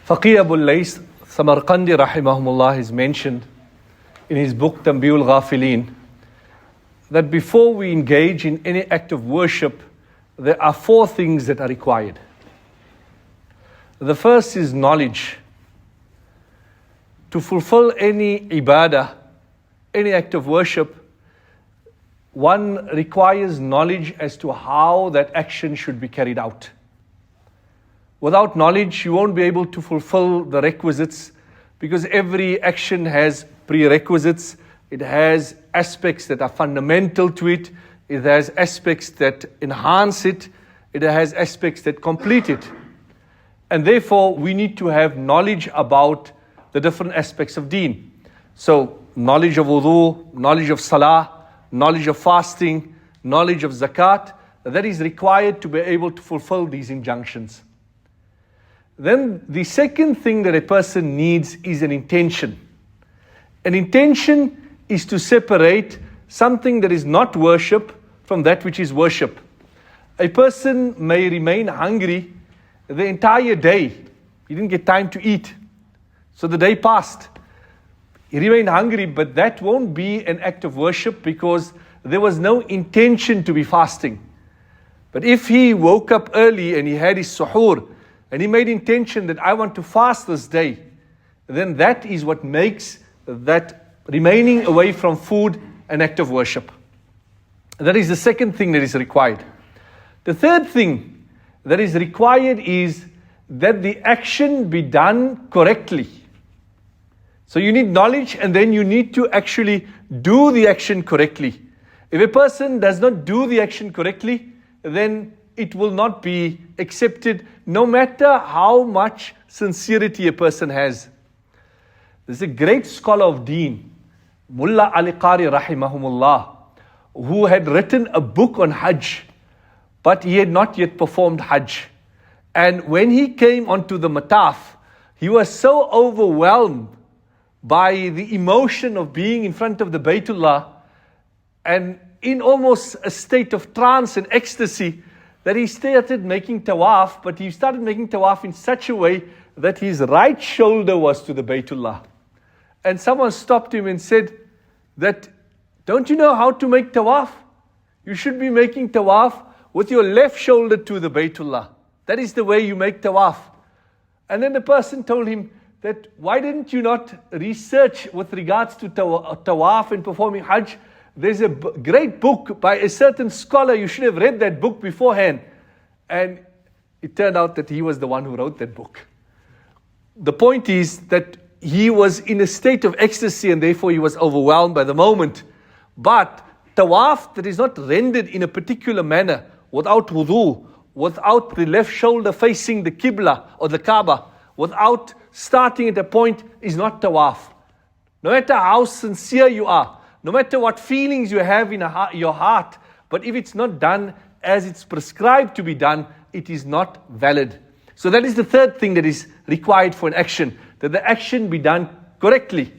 Faqih Abul Lays Samarqandi rahimahumullah has mentioned in his book Tanbihul Ghafilin that before we engage in any act of worship, there are four things that are required. The first is knowledge. To fulfill any ibadah, any act of worship, one requires knowledge as to how that action should be carried out. Without knowledge, you won't be able to fulfill the requisites, because every action has prerequisites. It has aspects that are fundamental to it. It has aspects that enhance it. It has aspects that complete it. And therefore, we need to have knowledge about the different aspects of deen. So, knowledge of wudu, knowledge of salah, knowledge of fasting, knowledge of zakat, that is required to be able to fulfill these injunctions. Then the second thing that a person needs is an intention. An intention is to separate something that is not worship from that which is worship. A person may remain hungry the entire day. He didn't get time to eat. So the day passed. He remained hungry, but that won't be an act of worship because there was no intention to be fasting. But if he woke up early and he had his suhoor, and he made intention that I want to fast this day, then that is what makes that remaining away from food an act of worship. That is the second thing that is required. The third thing that is required is that the action be done correctly. So you need knowledge, and then you need to actually do the action correctly. If a person does not do the action correctly, then it will not be accepted, no matter how much sincerity a person has. There's a great scholar of deen, Mullah Ali Qari rahimahumullah, who had written a book on Hajj, but he had not yet performed Hajj. And when he came onto the mataf, he was so overwhelmed by the emotion of being in front of the Baytullah and in almost a state of trance and ecstasy, that he started making tawaf, but he started making tawaf in such a way that his right shoulder was to the Baytullah. And someone stopped him and said that, don't you know how to make tawaf? You should be making tawaf with your left shoulder to the Baytullah. That is the way you make tawaf. And then the person told him that, why didn't you not research with regards to tawaf and performing Hajj? There's a great book by a certain scholar. You should have read that book beforehand. And it turned out that he was the one who wrote that book. The point is that he was in a state of ecstasy and therefore he was overwhelmed by the moment. But tawaf that is not rendered in a particular manner, without wudu, without the left shoulder facing the Qibla or the Kaaba, without starting at a point, is not tawaf. No matter how sincere you are, no matter what feelings you have in your heart, but if it's not done as it's prescribed to be done, it is not valid. So that is the third thing that is required for an action, that the action be done correctly.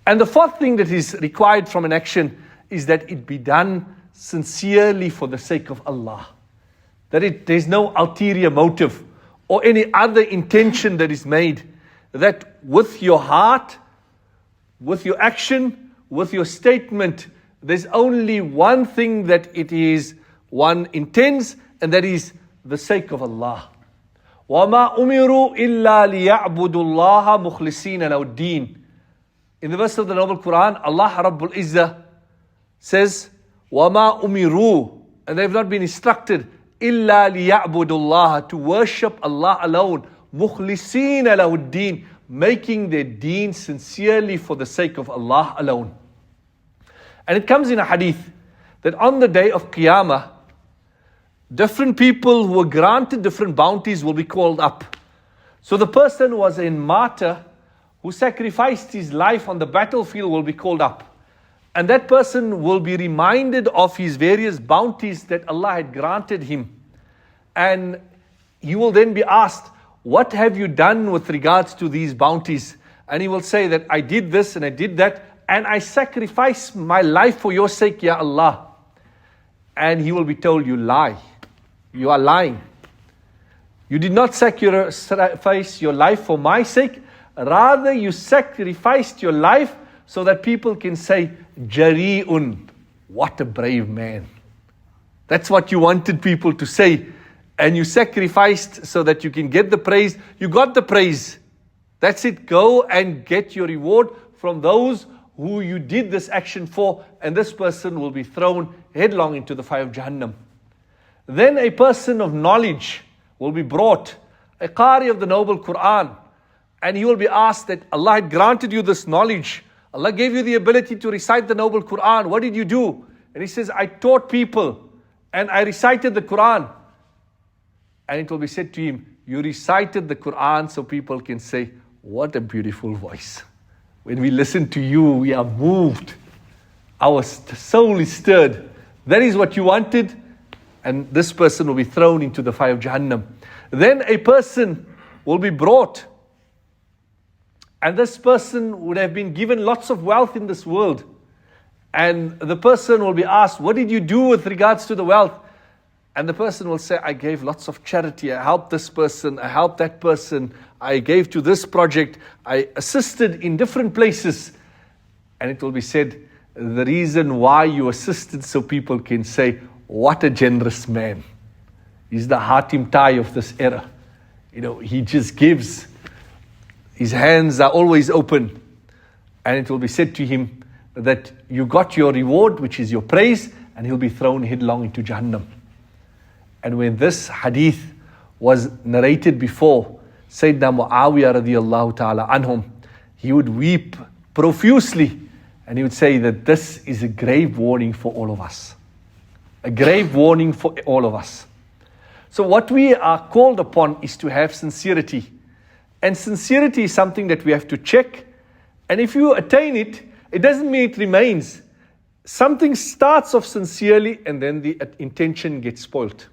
And the fourth thing that is required from an action is that it be done sincerely for the sake of Allah. That there's no ulterior motive or any other intention that is made. That with your heart, with your action, with your statement, there's only one thing that one intends, and that is the sake of Allah. وَمَا أُمِرُوا إِلَّا لِيَعْبُدُوا اللَّهَ مُخْلِصِينَ لَهُ الدِّينَ. In the verse of the Noble Quran, Allah Rabbul Izzah says, وَمَا أُمِرُوا, and they have not been instructed, إِلَّا لِيَعْبُدُوا اللَّهَ, to worship Allah alone, مُخْلِصِينَ لَهُ الدِّينَ, making their deen sincerely for the sake of Allah alone. And it comes in a hadith that on the day of Qiyamah, different people who were granted different bounties will be called up. So the person who was a martyr, who sacrificed his life on the battlefield, will be called up. And that person will be reminded of his various bounties that Allah had granted him. And he will then be asked, what have you done with regards to these bounties? And he will say that I did this and I did that, and I sacrificed my life for your sake, Ya Allah. And he will be told, you lie. You are lying. You did not sacrifice your life for my sake. Rather, you sacrificed your life so that people can say, Jari'un, what a brave man. That's what you wanted people to say. And you sacrificed so that you can get the praise. You got the praise. That's it. Go and get your reward from those who you did this action for. And this person will be thrown headlong into the fire of Jahannam. Then a person of knowledge will be brought, a Qari of the Noble Quran. And he will be asked that Allah had granted you this knowledge. Allah gave you the ability to recite the Noble Quran. What did you do? And he says, I taught people and I recited the Quran. And it will be said to him, you recited the Quran so people can say, what a beautiful voice. When we listen to you, we are moved. Our soul is stirred. That is what you wanted. And this person will be thrown into the fire of Jahannam. Then a person will be brought. And this person would have been given lots of wealth in this world. And the person will be asked, what did you do with regards to the wealth? And the person will say, I gave lots of charity. I helped this person. I helped that person. I gave to this project. I assisted in different places. And it will be said, the reason why you assisted so people can say, what a generous man. He's the Hatim Tai of this era. He just gives. His hands are always open. And it will be said to him that you got your reward, which is your praise, and he'll be thrown headlong into Jahannam. And when this hadith was narrated before, Sayyidina Muawiyah radiallahu ta'ala anhum, he would weep profusely and he would say that this is a grave warning for all of us. A grave warning for all of us. So what we are called upon is to have sincerity. And sincerity is something that we have to check. And if you attain it, it doesn't mean it remains. Something starts off sincerely and then the intention gets spoilt.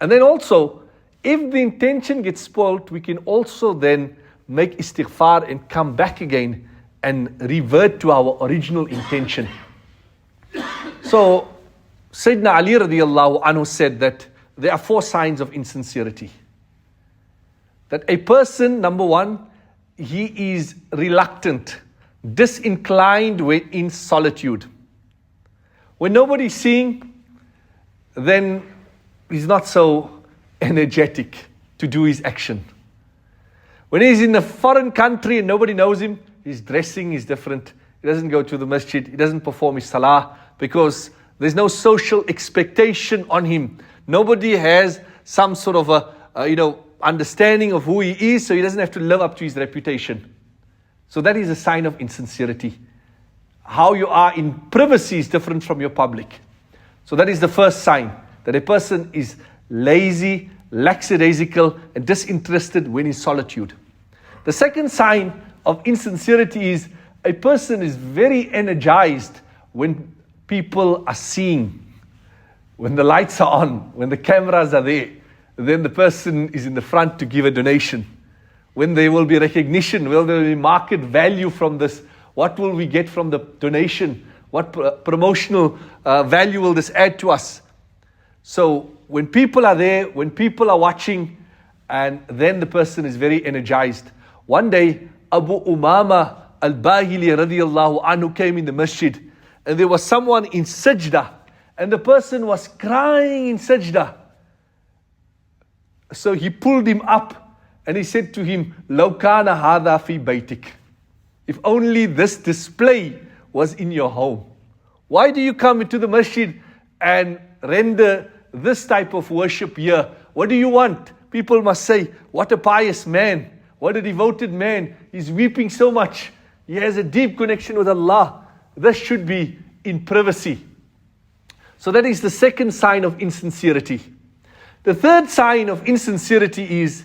And then also, if the intention gets spoilt, we can also then make istighfar and come back again and revert to our original intention. So, Sayyidina Ali radiallahu anhu said that there are 4 signs of insincerity. That a person, number 1, he is reluctant, disinclined when in solitude. When nobody's seeing, then he's not so energetic to do his action. When he's in a foreign country and nobody knows him, his dressing is different. He doesn't go to the masjid, he doesn't perform his salah because there's no social expectation on him. Nobody has some sort of a understanding of who he is, so he doesn't have to live up to his reputation. So that is a sign of insincerity. How you are in privacy is different from your public. So that is the first sign, that a person is lazy, lackadaisical, and disinterested when in solitude. The second sign of insincerity is a person is very energized when people are seeing, when the lights are on, when the cameras are there. Then the person is in the front to give a donation. When there will be recognition, will there be market value from this? What will we get from the donation? What promotional value will this add to us? So when people are there, when people are watching, and then the person is very energized. One day, Abu Umama al-Bahili radiyallahu anhu came in the masjid, and there was someone in sajda, and the person was crying in sajda. So he pulled him up and he said to him, "Law kana hadha fi baytik." If only this display was in your home. Why do you come into the masjid and render this type of worship here? What do you want? People must say, what a pious man, what a devoted man. He's weeping so much. He has a deep connection with Allah. This should be in privacy. So that is the second sign of insincerity. The third sign of insincerity is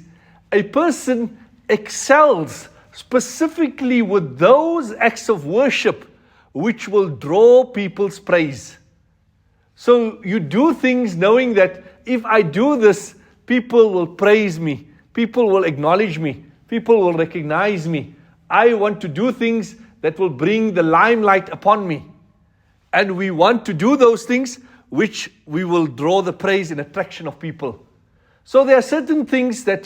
a person excels specifically with those acts of worship which will draw people's praise. So you do things knowing that if I do this, people will praise me, people will acknowledge me, people will recognize me. I want to do things that will bring the limelight upon me. And we want to do those things which we will draw the praise and attraction of people. So there are certain things that,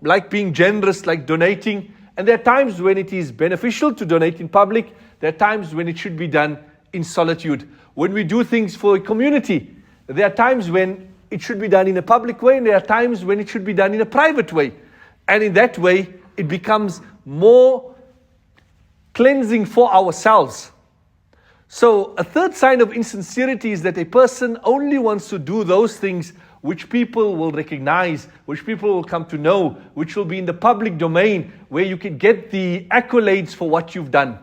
like being generous, like donating, and there are times when it is beneficial to donate in public. There are times when it should be done in solitude. When we do things for a community, there are times when it should be done in a public way, and there are times when it should be done in a private way. And in that way, it becomes more cleansing for ourselves. So a third sign of insincerity is that a person only wants to do those things which people will recognize, which people will come to know, which will be in the public domain, where you can get the accolades for what you've done.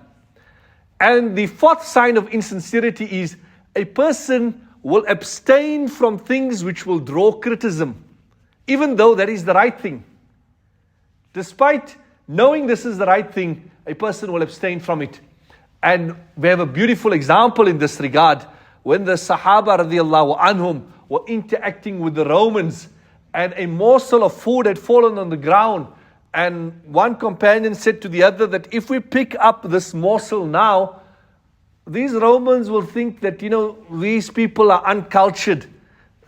And the fourth sign of insincerity is a person will abstain from things which will draw criticism, even though that is the right thing. Despite knowing this is the right thing, a person will abstain from it. And we have a beautiful example in this regard when the Sahaba radiallahu anhum were interacting with the Romans, and a morsel of food had fallen on the ground, and one companion said to the other that if we pick up this morsel now, these Romans will think that, these people are uncultured,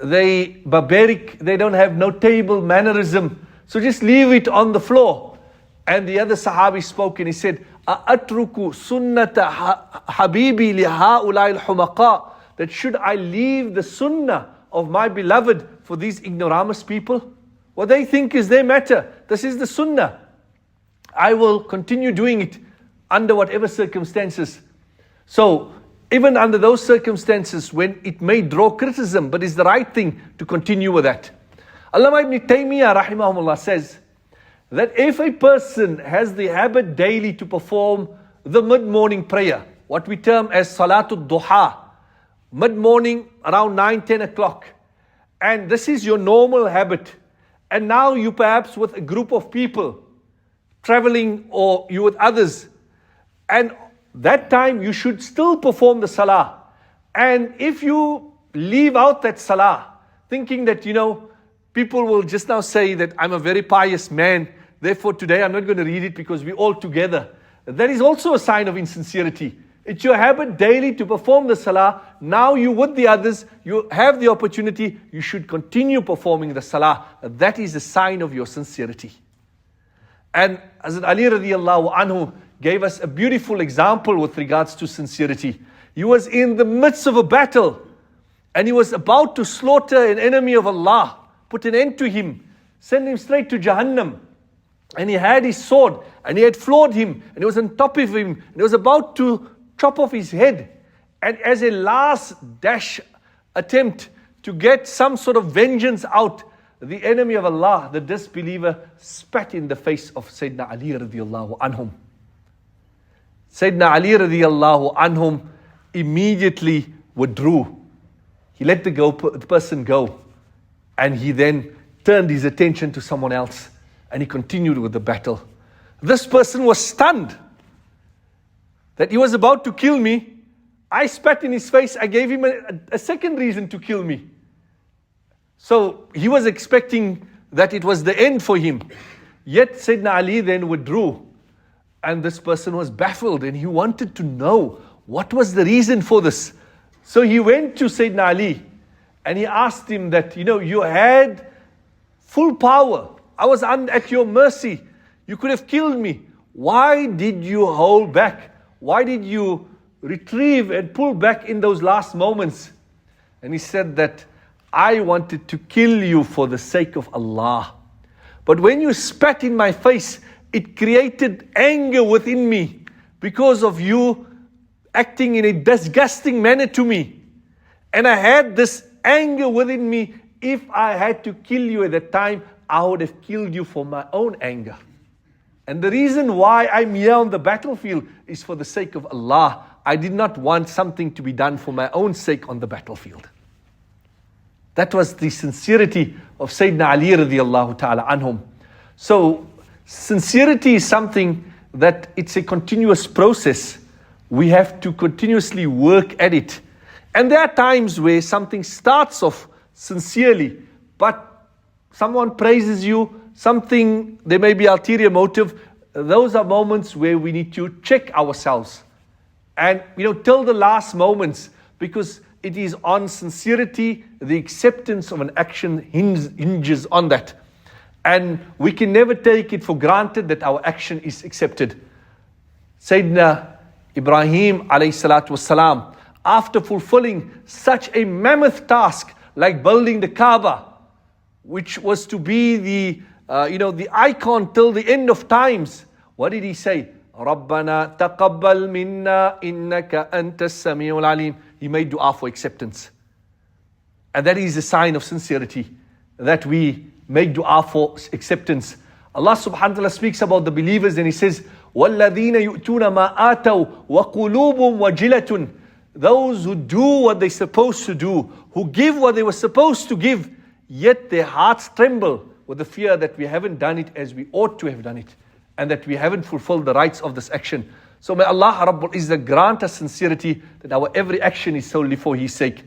they barbaric, they don't have no table mannerism, so just leave it on the floor. And the other Sahabi spoke and he said, "Atruku sunnata habibi li ha'ulai al-humaqa," that should I leave the sunnah of my beloved for these ignoramus people? What they think is their matter. This is the sunnah. I will continue doing it under whatever circumstances. So, even under those circumstances when it may draw criticism, but it's the right thing to continue with that. Allama ibn Taymiyyah rahimahumullah says that if a person has the habit daily to perform the mid-morning prayer, what we term as Salatul Duha, mid-morning around 9-10 o'clock, and this is your normal habit, and now you perhaps with a group of people traveling, or you with others, and that time you should still perform the salah. And if you leave out that salah, thinking that, people will just now say that I'm a very pious man, therefore today I'm not going to read it because we're all together, that is also a sign of insincerity. It's your habit daily to perform the salah. Now you with the others, you have the opportunity, you should continue performing the salah. That is a sign of your sincerity. And Hazrat Ali radiallahu anhu gave us a beautiful example with regards to sincerity. He was in the midst of a battle, and he was about to slaughter an enemy of Allah, put an end to him, send him straight to Jahannam. And he had his sword, and he had floored him, and he was on top of him, and he was about to chop off his head. And as a last dash attempt to get some sort of vengeance out, the enemy of Allah, the disbeliever, spat in the face of Sayyidina Ali radiallahu anhum. Sayyidina Ali radiallahu anhum immediately withdrew. He let the person go, and he then turned his attention to someone else, and he continued with the battle. This person was stunned that he was about to kill me. I spat in his face. I gave him a second reason to kill me. So he was expecting that it was the end for him. Yet Sayyidina Ali then withdrew, and this person was baffled, and he wanted to know what was the reason for this. So he went to Sayyidina Ali and he asked him that, you had full power. I was at your mercy. You could have killed me. Why did you hold back? Why did you retrieve and pull back in those last moments? And he said that, I wanted to kill you for the sake of Allah. But when you spat in my face, it created anger within me because of you acting in a disgusting manner to me. And I had this anger within me. If I had to kill you at that time, I would have killed you for my own anger. And the reason why I'm here on the battlefield is for the sake of Allah. I did not want something to be done for my own sake on the battlefield. That was the sincerity of Sayyidina Ali radiallahu ta'ala anhum. So, sincerity is something that it's a continuous process. We have to continuously work at it. And there are times where something starts off sincerely, but someone praises you, there may be ulterior motive. Those are moments where we need to check ourselves. And, till the last moments, because it is on sincerity. The acceptance of an action hinges on that. And we can never take it for granted that our action is accepted. Sayyidina Ibrahim alayhi salatu wasalam, after fulfilling such a mammoth task like building the Kaaba, which was to be the icon till the end of times, what did he say? رَبَّنَا تَقَبَّلْ مِنَّا إِنَّكَ أَنْتَ السَّمِيعُ الْعَلِيمُ. He made dua for acceptance. And that is a sign of sincerity, that we make dua for acceptance. Allah subhanahu wa ta'ala speaks about the believers and He says, وَالَّذِينَ يُؤْتُونَ مَا آتَوْا وَقُلُوبٌ وَجِلَةٌ. Those who do what they're supposed to do, who give what they were supposed to give, yet their hearts tremble with the fear that we haven't done it as we ought to have done it, and that we haven't fulfilled the rights of this action. So may Allah Rabbul Izzah grant us sincerity, that our every action is solely for His sake.